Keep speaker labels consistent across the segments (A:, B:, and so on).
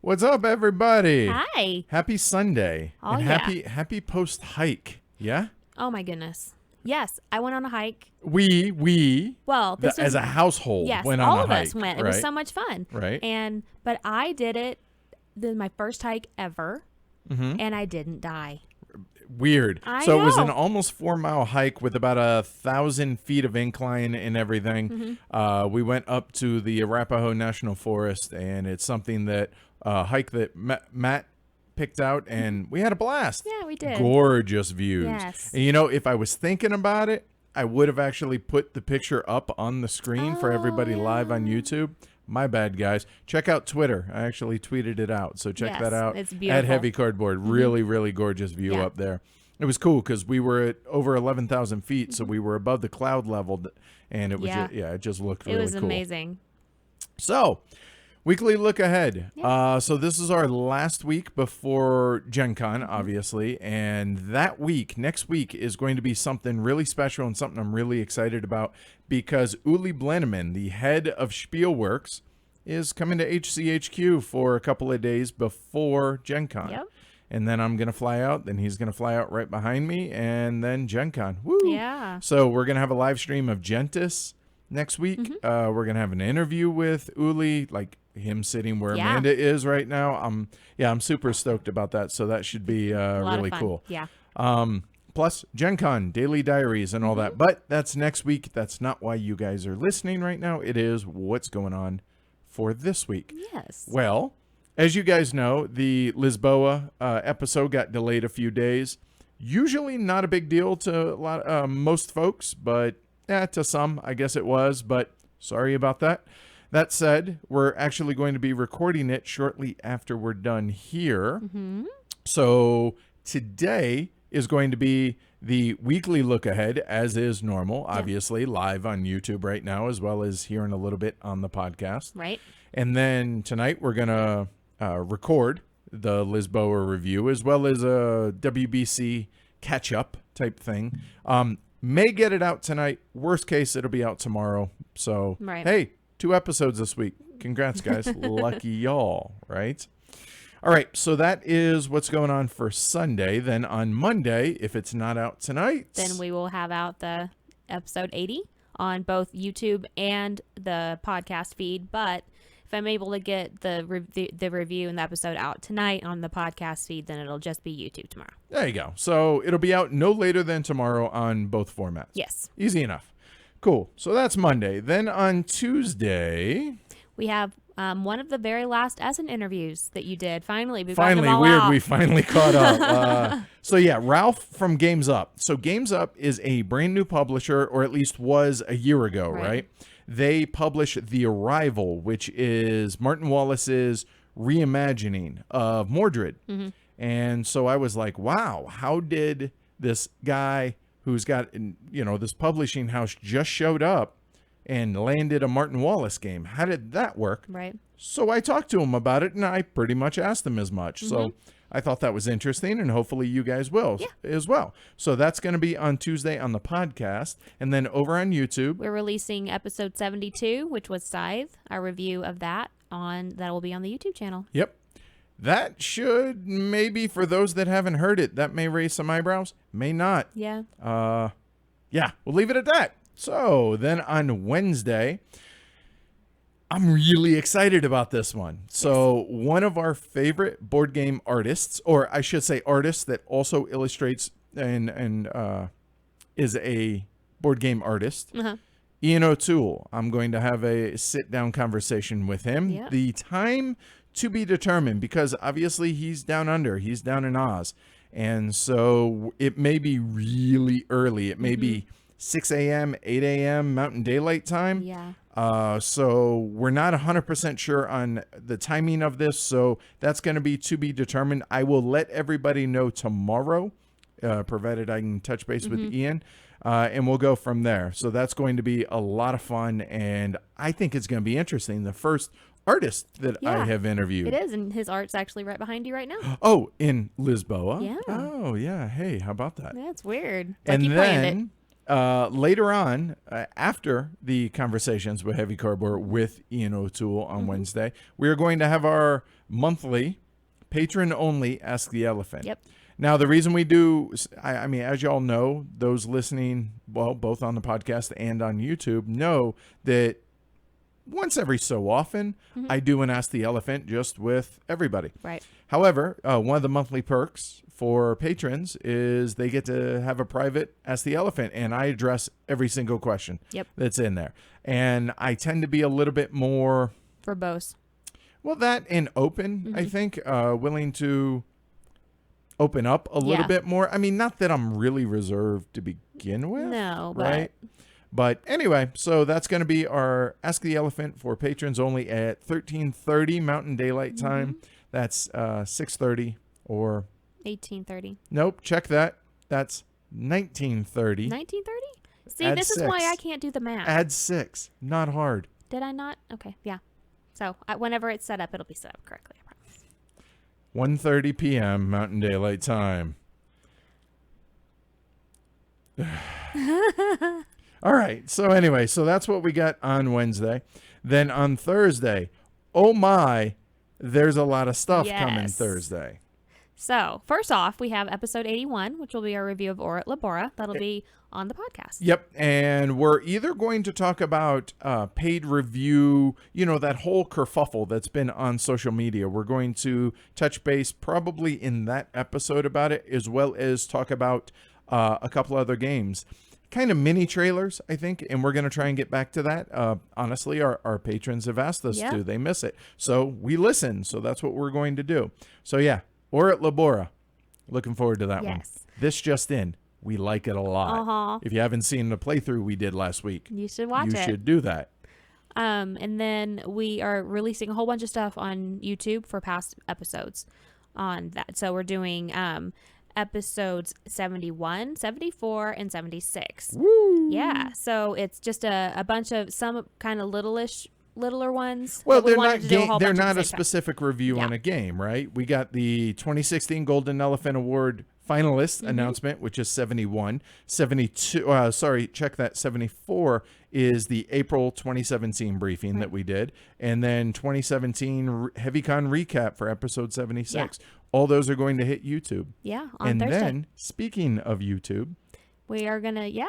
A: What's up, everybody?
B: Hi.
A: Happy Sunday.
B: Oh,
A: and
B: yeah.
A: happy post hike. Yeah?
B: Oh my goodness. Yes, I went on a hike. Well, this
A: as
B: was
A: a household
B: yes,
A: went on
B: all
A: a
B: of
A: hike.
B: us went.
A: Right?
B: It was so much fun.
A: Right.
B: But I did it. This is my first hike ever,
A: Mm-hmm.
B: and I didn't die.
A: Weird.
B: I
A: So it was an
B: know.
A: almost 4-mile hike with about 1,000 feet of incline and everything.
B: Mm-hmm.
A: We went up to the Arapahoe National Forest, and it's something that hike that Matt picked out, and we had a blast.
B: Yeah, we did.
A: Gorgeous views.
B: Yes.
A: And if I was thinking about it, I would have actually put the picture up on the screen for everybody live on YouTube. My bad, guys. Check out Twitter. I actually tweeted it out, so check
B: Yes,
A: that out.
B: it's
A: At
B: beautiful.
A: Heavy Cardboard. Really, really gorgeous view
B: Yeah.
A: up there. It was cool because we were at over 11,000 feet, so we were above the cloud level, and it was
B: Yeah.
A: it just looked
B: It
A: really
B: was
A: cool.
B: amazing.
A: So, weekly look ahead.
B: Yeah.
A: So this is our last week before Gen Con, obviously, and that week, next week, is going to be something really special and something I'm really excited about because Uli Blenneman, the head of Spielworks, is coming to HCHQ for a couple of days before Gen Con.
B: Yep.
A: And then I'm going to fly out, then he's going to fly out right behind me, and then Gen Con. Woo!
B: Yeah.
A: So we're going to have a live stream of Gentis next week.
B: Mm-hmm.
A: We're going to have an interview with Uli, like him sitting where
B: Yeah.
A: Amanda is right now. I'm super stoked about that. So that should be
B: A lot
A: really
B: of fun.
A: cool.
B: Yeah.
A: Plus Gen Con, daily diaries and all that. But that's next week. That's not why you guys are listening right now. It is what's going on for this week.
B: Yes.
A: Well, as you guys know, the Lisboa episode got delayed a few days. Usually not a big deal to most folks, but to some, I guess it was. But sorry about that. That said, we're actually going to be recording it shortly after we're done here.
B: Mm-hmm.
A: So today is going to be the weekly look ahead, as is normal, obviously, live on YouTube right now, as well as here in a little bit on the podcast.
B: Right.
A: And then tonight we're going to record the Lisboa review, as well as a WBC catch-up type thing. May get it out tonight. Worst case, it'll be out tomorrow. So,
B: Right.
A: Hey, 2 episodes this week. Congrats, guys. Lucky y'all, right? All right, so that is what's going on for Sunday. Then on Monday, if it's not out tonight...
B: Then we will have out the episode 80 on both YouTube and the podcast feed. But if I'm able to get the review and the episode out tonight on the podcast feed, then it'll just be YouTube tomorrow.
A: There you go. So it'll be out no later than tomorrow on both formats.
B: Yes.
A: Easy enough. Cool. So that's Monday. Then on Tuesday...
B: We have one of the very last Essen interviews that you did. Finally, we've gotten them all
A: Weird.
B: out.
A: We finally caught up. So yeah, Ralph from Games Up. So Games Up is a brand new publisher, or at least was a year ago, right? They publish The Arrival, which is Martin Wallace's reimagining of Mordred.
B: Mm-hmm.
A: And so I was like, wow, how did this guy who's got, this publishing house just showed up and landed a Martin Wallace game? How did that work?
B: Right.
A: So I talked to him about it, and I pretty much asked him as much. So I thought that was interesting, and hopefully you guys will as well. So that's going to be on Tuesday on the podcast, and then over on YouTube.
B: We're releasing episode 72, which was Scythe, our review of that will be on the YouTube channel.
A: Yep. That should, maybe for those that haven't heard it, that may raise some eyebrows, may not.
B: Yeah.
A: Yeah, we'll leave it at that. So then on Wednesday, I'm really excited about this one. So one of our favorite board game artists, or I should say artists that also illustrates and is a board game artist, Ian O'Toole. I'm going to have a sit-down conversation with him.
B: Yeah.
A: The time to be determined, because obviously he's down under. He's down in Oz. And so it may be really early. It may be 6 a.m., 8 a.m. Mountain Daylight Time.
B: Yeah.
A: So we're not 100% sure on the timing of this. So that's going to be determined. I will let everybody know tomorrow, provided I can touch base with Ian. And we'll go from there. So that's going to be a lot of fun. And I think it's going to be interesting. The first artist that I have interviewed.
B: It is, and his art's actually right behind you right now.
A: Oh, in Lisboa?
B: Yeah.
A: Oh, yeah. Hey, how about that?
B: That's weird.
A: And
B: you planned
A: then later on, after the conversations with Heavy Cardboard with Ian O'Toole on Wednesday, we are going to have our monthly patron-only Ask the Elephant.
B: Yep.
A: Now, the reason we do, I mean, as y'all know, those listening, well, both on the podcast and on YouTube, know that once every so often, I do an Ask the Elephant just with everybody.
B: Right.
A: However, one of the monthly perks for patrons is they get to have a private Ask the Elephant, and I address every single question that's in there. And I tend to be a little bit more...
B: verbose.
A: Well, that and open, I think, willing to open up a little bit more. I mean, not that I'm really reserved to begin with.
B: No,
A: right? But anyway, so that's going to be our Ask the Elephant for patrons only at 13:30 Mountain Daylight Time. That's 6:30 or
B: 18:30.
A: Nope, check that. That's 19:30.
B: 19:30? See,
A: Add
B: this is
A: 6.
B: why I can't do the math.
A: Add 6. Not hard.
B: Did I not? Okay, yeah. So whenever it's set up, it'll be set up correctly, I promise.
A: 1:30 p.m. Mountain Daylight Time. All right. So anyway, so that's what we got on Wednesday. Then on Thursday, oh my, there's a lot of stuff coming
B: Yes.
A: Thursday.
B: So, first off, we have episode 81, which will be our review of Ora et Labora. That'll be on the podcast.
A: Yep. And we're either going to talk about paid review, you know, that whole kerfuffle that's been on social media. We're going to touch base probably in that episode about it, as well as talk about a couple other games. Kind of mini trailers, I think, and we're going to try and get back to that. Honestly, our patrons have asked us to. They miss it. So we listen. So that's what we're going to do. So yeah, Ora et Labora. Looking forward to that one. This just in. We like it a lot. If you haven't seen the playthrough we did last week,
B: you should watch it.
A: You should do that.
B: And then we are releasing a whole bunch of stuff on YouTube for past episodes on that. So we're doing episodes 71, 74, and 76.
A: Woo!
B: Yeah. So it's just a bunch of some kind of littler ones.
A: Well,
B: but we
A: they're
B: wanted
A: not
B: to do a whole
A: they're
B: bunch at
A: not
B: the
A: a
B: same time.
A: specific review on a game, right? We got the 2016 Golden Elephant Award finalist announcement, which is 71. 72, check that. 74 is the April 2017 briefing that we did. And then 2017 HeavyCon recap for episode 76. All those are going to hit YouTube.
B: Yeah, on
A: and
B: Thursday.
A: then, speaking of YouTube,
B: we are going to,
A: yeah,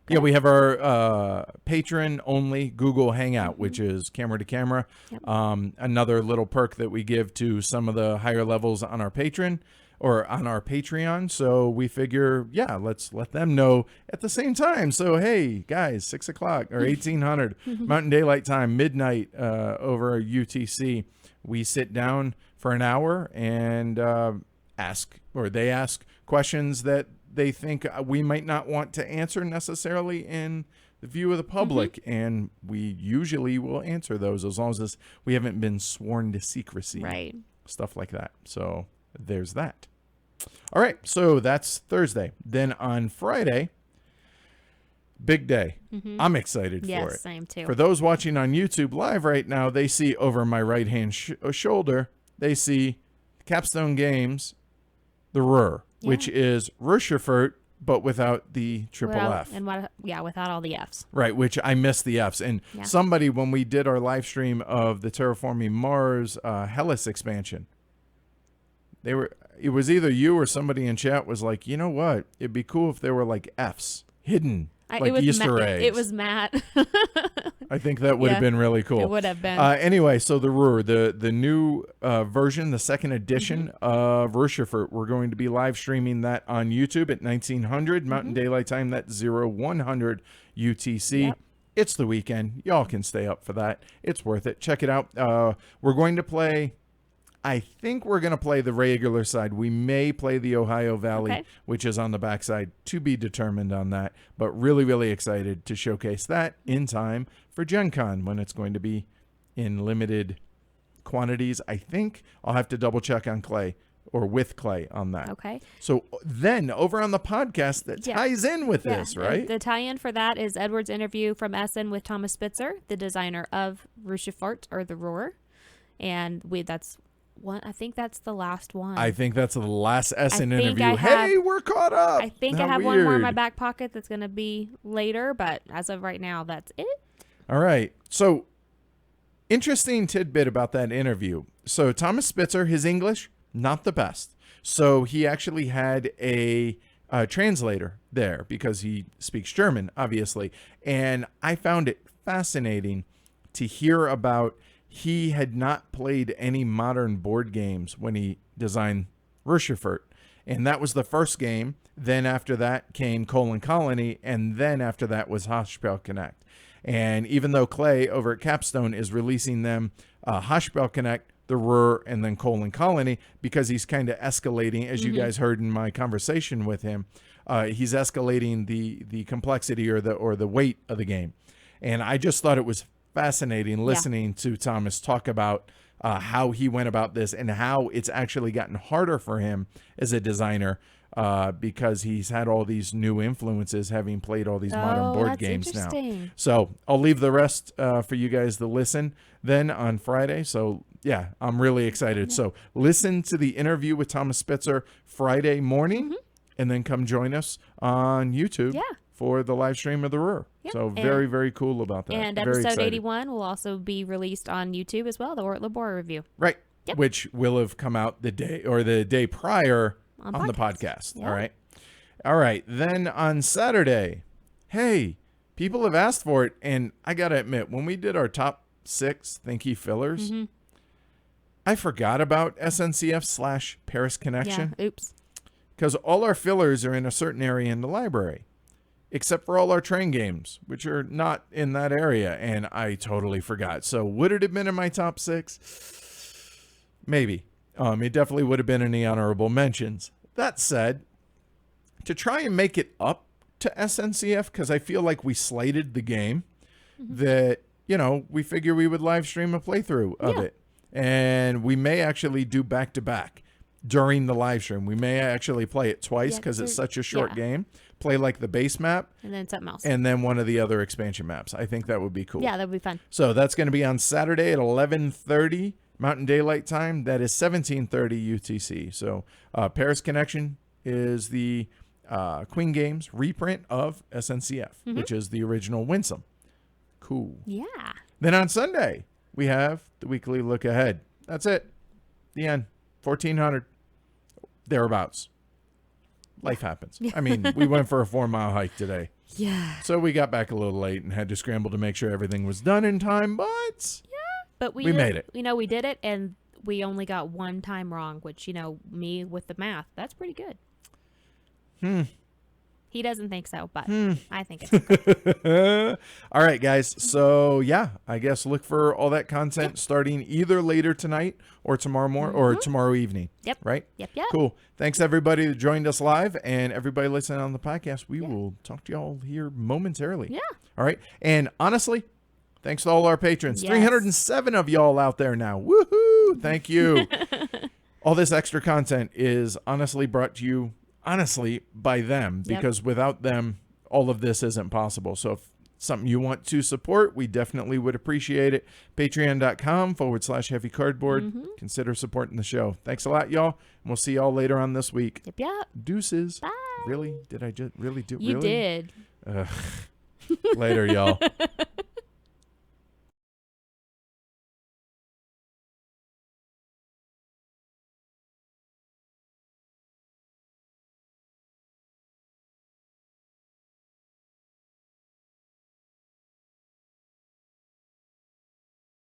A: we have our patron-only Google Hangout, which is camera to camera. Another little perk that we give to some of the higher levels on our patron or on our Patreon. So we figure, let's let them know at the same time. So, hey, guys, 6 o'clock or 1800 Mountain Daylight Time, midnight over UTC. We sit down for an hour and they ask questions that they think we might not want to answer necessarily in the view of the public. And we usually will answer those as long as we haven't been sworn to secrecy.
B: Right.
A: Stuff like that. So there's that. All right. So that's Thursday. Then on Friday, big day. I'm excited for it.
B: Yes, I am too.
A: For those watching on YouTube live right now, they see over my right-hand shoulder, they see Capstone Games, the Ruhr, which is Ruhrschifert, but without the triple F.
B: And without all the Fs.
A: Right, which I missed the Fs. And somebody, when we did our live stream of the Terraforming Mars Hellas expansion, it was either you or somebody in chat was like, you know what? It'd be cool if there were like Fs hidden. Like Easter eggs.
B: It was Matt.
A: I think that would have been really cool.
B: It would have been.
A: Anyway, so the Ruhr, the new version, the second edition of Ruhrschifert, we're going to be live streaming that on YouTube at 1900 Mountain Daylight Time. That's 0100 UTC. It's the weekend. Y'all can stay up for that. It's worth it. Check it out. We're going to play... I think we're going to play the regular side. We may play the Ohio Valley, which is on the backside, to be determined on that. But really, really excited to showcase that in time for Gen Con when it's going to be in limited quantities. I think I'll have to double check on Clay or with Clay on that.
B: Okay.
A: So then over on the podcast that ties in with this, right?
B: The tie-in for that is Edward's interview from Essen with Thomas Spitzer, the designer of Ruhrschifert or the Ruhr. And that's one. I think that's the last one.
A: I think that's the last Essen
B: think
A: interview.
B: I have-
A: Hey, we're caught up.
B: I think I
A: How
B: have one more in my
A: weird.
B: back pocket that's going to be later, but as of right now, that's it.
A: All right. So, interesting tidbit about that interview. So, Thomas Spitzer, his English, not the best. So, he actually had a translator there because he speaks German, obviously. And I found it fascinating to hear about he had not played any modern board games when he designed Ruscherfurt. And that was the first game. Then after that came Colon Colony. And then after that was Haspel Connect. And even though Clay over at Capstone is releasing them Haspel Connect, the Ruhr, and then Colon Colony, because he's kind of escalating, as you guys heard in my conversation with him, he's escalating the complexity or the weight of the game. And I just thought it was fascinating listening to Thomas talk about how he went about this and how it's actually gotten harder for him as a designer because he's had all these new influences having played all these modern board
B: that's
A: games now.
B: interesting.
A: So I'll leave the rest for you guys to listen then on Friday. So yeah, I'm really excited. So listen to the interview with Thomas Spitzer Friday morning and then come join us on YouTube
B: Yeah.
A: for the live stream of the Ruhr.
B: Yeah.
A: So
B: And-
A: very, very cool about that.
B: And
A: Very
B: episode
A: excited.
B: 81 will also be released on YouTube as well, the Ortler Boar review.
A: Right.
B: Yep.
A: Which will have come out the day prior
B: On
A: on the
B: podcast.
A: podcast.
B: Yeah.
A: All right. All right. Then on Saturday, hey, people have asked for it. And I got to admit, when we did our top 6 Thinky fillers, I forgot about SNCF / Paris Connection
B: Yeah. Oops.
A: because all our fillers are in a certain area in the library, except for all our train games, which are not in that area. And I totally forgot. So would it have been in my top 6? Maybe. It definitely would have been in the honorable mentions. That said, to try and make it up to SNCF, because I feel like we slighted the game, that, we figure we would live stream a playthrough of
B: Yeah.
A: it. And we may actually do back-to-back during the live stream. We may actually play it twice
B: Yeah,
A: because it's
B: there-
A: such a short
B: yeah.
A: game. Play like the base map
B: And then something else.
A: and then one of the other expansion maps. I think that would be cool.
B: Yeah, that would be fun.
A: So that's going to be on Saturday at 11:30 Mountain Daylight Time. That is 17:30 UTC. So Paris Connection is the Queen Games reprint of SNCF, which is the original Winsome. Cool.
B: Yeah.
A: Then on Sunday, we have the weekly look ahead. That's it. The end. 1400. Thereabouts. Life happens. I mean, we went for a 4-mile hike today.
B: Yeah.
A: So we got back a little late and had to scramble to make sure everything was done in time, but
B: But we
A: We
B: did-
A: made it.
B: We did it, and we only got one time wrong, which, me with the math, that's pretty good. He doesn't think so, but I think it's
A: all right, guys. So yeah, I guess look for all that content starting either later tonight or tomorrow morning or tomorrow evening.
B: Yep.
A: Right?
B: Yep.
A: Cool. Thanks everybody that joined us live and everybody listening on the podcast. We will talk to y'all here momentarily.
B: Yeah.
A: All right. And honestly, thanks to all our patrons.
B: Yes.
A: 307 of y'all out there now. Woohoo! Thank you. All this extra content is honestly brought to you by them
B: Yep.
A: because without them, all of this isn't possible. So if something you want to support, we definitely would appreciate it. Patreon.com/heavy cardboard. Consider supporting the show. Thanks a lot, y'all. And we'll see y'all later on this week.
B: Yep.
A: Deuces.
B: Bye.
A: Really? Did I just really do?
B: You
A: really?
B: did.
A: Later, y'all.